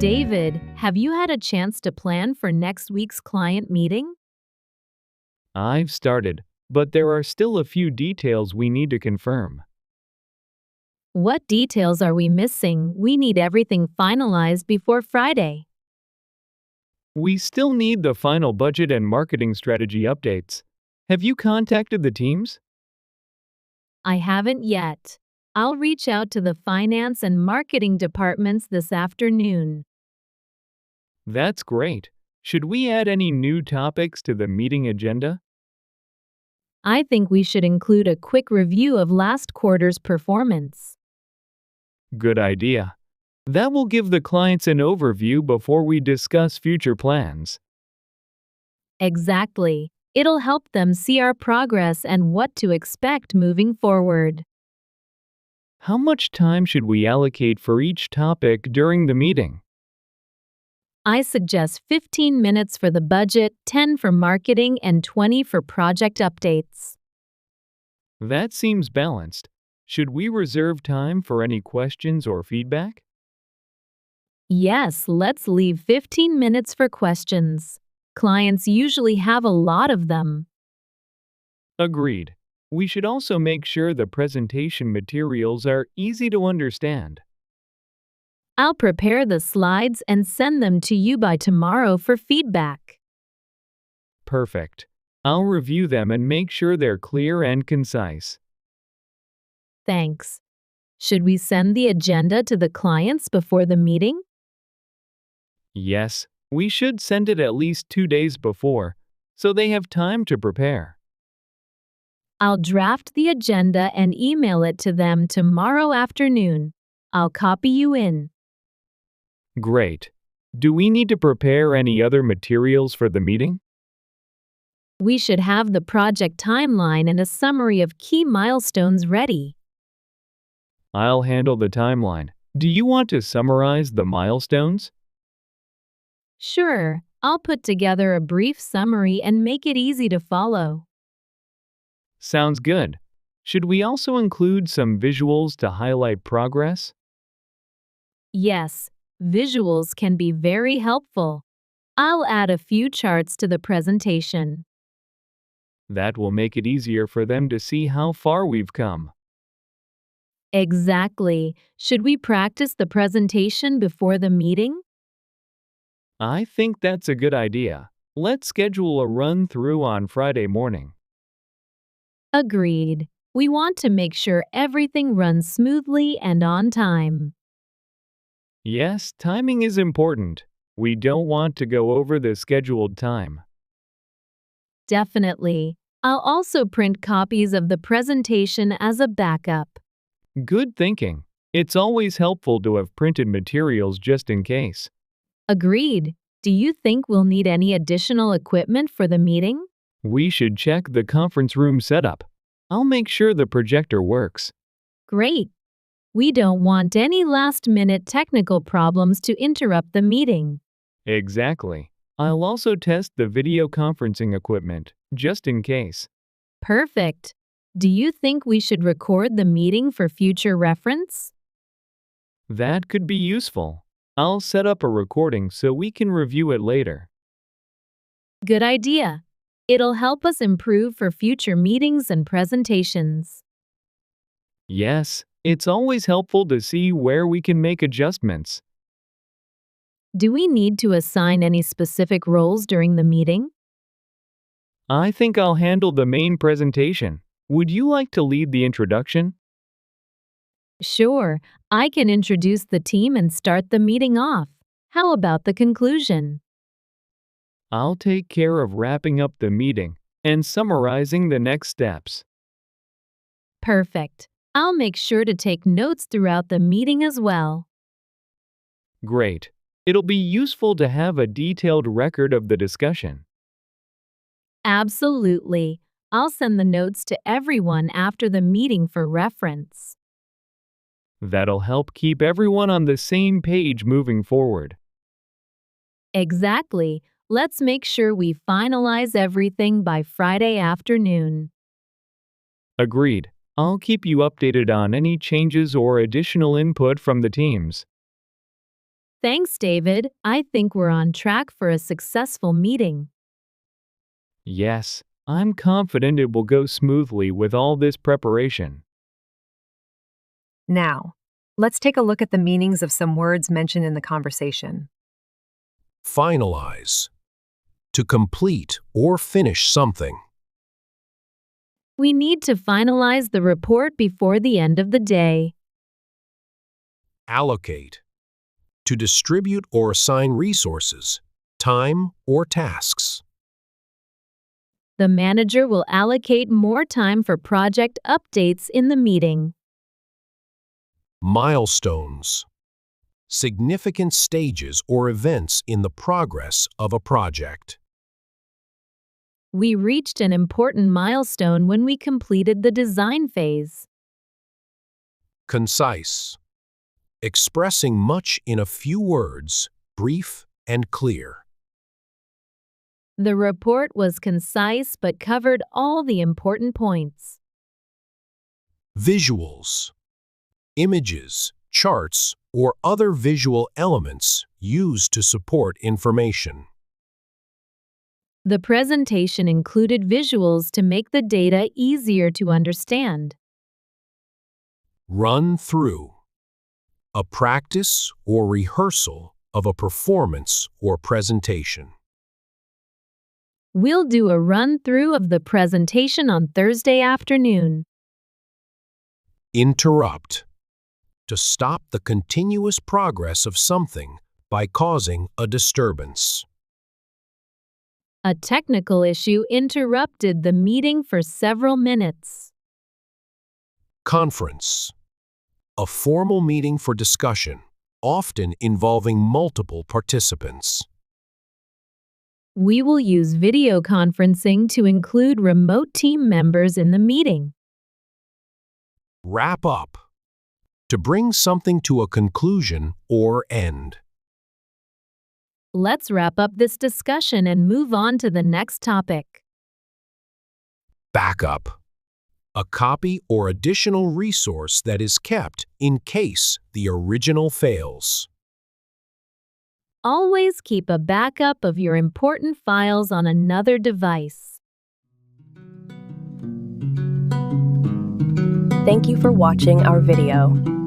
David, have you had a chance to plan for next week's client meeting? I've started, but there are still a few details we need to confirm. What details are we missing? We need everything finalized before Friday. We still need the final budget and marketing strategy updates. Have you contacted the teams? I haven't yet. I'll reach out to the finance and marketing departments this afternoon. That's great. Should we add any new topics to the meeting agenda? I think we should include a quick review of last quarter's performance. Good idea. That will give the clients an overview before we discuss future plans. Exactly. It'll help them see our progress and what to expect moving forward. How much time should we allocate for each topic during the meeting? I suggest 15 minutes for the budget, 10 for marketing, and 20 for project updates. That seems balanced. Should we reserve time for any questions or feedback? Yes, let's leave 15 minutes for questions. Clients usually have a lot of them. Agreed. We should also make sure the presentation materials are easy to understand. I'll prepare the slides and send them to you by tomorrow for feedback. Perfect. I'll review them and make sure they're clear and concise. Thanks. Should we send the agenda to the clients before the meeting? Yes, we should send it at least 2 days before, so they have time to prepare. I'll draft the agenda and email it to them tomorrow afternoon. I'll copy you in. Great. Do we need to prepare any other materials for the meeting? We should have the project timeline and a summary of key milestones ready. I'll handle the timeline. Do you want to summarize the milestones? Sure, I'll put together a brief summary and make it easy to follow. Sounds good. Should we also include some visuals to highlight progress? Yes, visuals can be very helpful. I'll add a few charts to the presentation. That will make it easier for them to see how far we've come. Exactly. Should we practice the presentation before the meeting? I think that's a good idea. Let's schedule a run-through on Friday morning. Agreed. We want to make sure everything runs smoothly and on time. Yes, timing is important. We don't want to go over the scheduled time. Definitely. I'll also print copies of the presentation as a backup. Good thinking. It's always helpful to have printed materials just in case. Agreed. Do you think we'll need any additional equipment for the meeting? We should check the conference room setup. I'll make sure the projector works. Great. We don't want any last-minute technical problems to interrupt the meeting. Exactly. I'll also test the video conferencing equipment, just in case. Perfect. Do you think we should record the meeting for future reference? That could be useful. I'll set up a recording so we can review it later. Good idea. It'll help us improve for future meetings and presentations. Yes, it's always helpful to see where we can make adjustments. Do we need to assign any specific roles during the meeting? I think I'll handle the main presentation. Would you like to lead the introduction? Sure, I can introduce the team and start the meeting off. How about the conclusion? I'll take care of wrapping up the meeting and summarizing the next steps. Perfect. I'll make sure to take notes throughout the meeting as well. Great. It'll be useful to have a detailed record of the discussion. Absolutely. I'll send the notes to everyone after the meeting for reference. That'll help keep everyone on the same page moving forward. Exactly. Let's make sure we finalize everything by Friday afternoon. Agreed. I'll keep you updated on any changes or additional input from the teams. Thanks, David. I think we're on track for a successful meeting. Yes, I'm confident it will go smoothly with all this preparation. Now, let's take a look at the meanings of some words mentioned in the conversation. Finalize. To complete or finish something. We need to finalize the report before the end of the day. Allocate. To distribute or assign resources, time, or tasks. The manager will allocate more time for project updates in the meeting. Milestones. Significant stages or events in the progress of a project. We reached an important milestone when we completed the design phase. Concise. Expressing much in a few words, brief and clear. The report was concise but covered all the important points. Visuals. Images, charts, or other visual elements used to support information. The presentation included visuals to make the data easier to understand. Run through. A practice or rehearsal of a performance or presentation. We'll do a run-through of the presentation on Thursday afternoon. Interrupt. To stop the continuous progress of something by causing a disturbance. A technical issue interrupted the meeting for several minutes. Conference. A formal meeting for discussion, often involving multiple participants. We will use video conferencing to include remote team members in the meeting. Wrap up. To bring something to a conclusion or end. Let's wrap up this discussion and move on to the next topic. Backup. A copy or additional resource that is kept in case the original fails. Always keep a backup of your important files on another device. Thank you for watching our video.